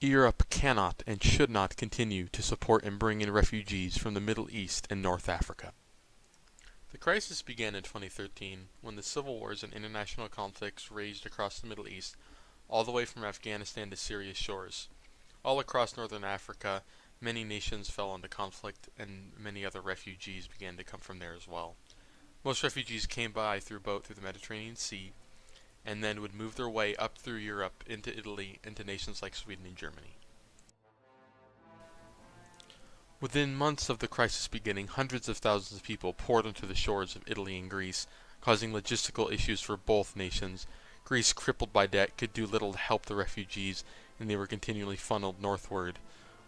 Europe cannot and should not continue to support and bring in refugees from the Middle East and North Africa. The crisis began in 2013 when the civil wars and international conflicts raged across the Middle East, all the way from Afghanistan to Syria's shores. All across northern Africa, many nations fell into conflict and many other refugees began to come from there as well. Most refugees came by through boat through the Mediterranean Sea, and then would move their way up through Europe into Italy, into nations like Sweden and Germany. Within months of the crisis beginning, hundreds of thousands of people poured onto the shores of Italy and Greece, causing logistical issues for both nations. Greece, crippled by debt, could do little to help the refugees, and they were continually funneled northward,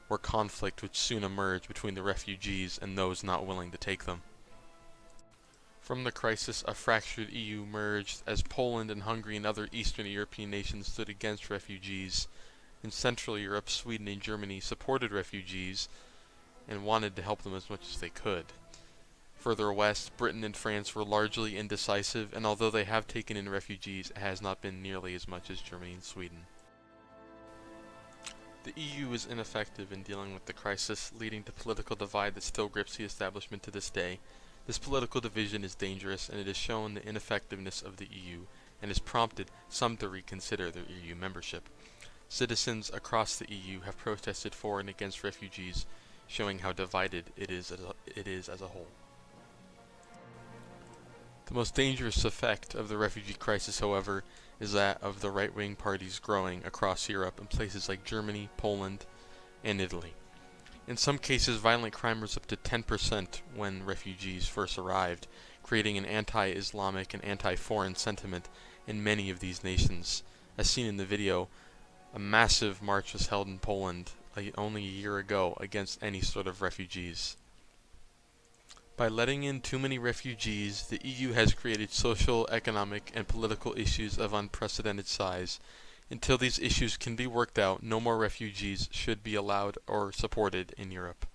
where conflict would soon emerge between the refugees and those not willing to take them. From the crisis, a fractured EU emerged as Poland and Hungary and other Eastern European nations stood against refugees. In Central Europe, Sweden and Germany supported refugees and wanted to help them as much as they could. Further west, Britain and France were largely indecisive, and although they have taken in refugees, it has not been nearly as much as Germany and Sweden. The EU is ineffective in dealing with the crisis, leading to political divide that still grips the establishment to this day. This political division is dangerous, and it has shown the ineffectiveness of the EU, and has prompted some to reconsider their EU membership. Citizens across the EU have protested for and against refugees, showing how divided it is as a whole. The most dangerous effect of the refugee crisis, however, is that of the right-wing parties growing across Europe in places like Germany, Poland, and Italy. In some cases, violent crime was up to 10% when refugees first arrived, creating an anti-Islamic and anti-foreign sentiment in many of these nations. As seen in the video, a massive march was held in Poland only a year ago against any sort of refugees. By letting in too many refugees, the EU has created social, economic, and political issues of unprecedented size. Until these issues can be worked out, no more refugees should be allowed or supported in Europe.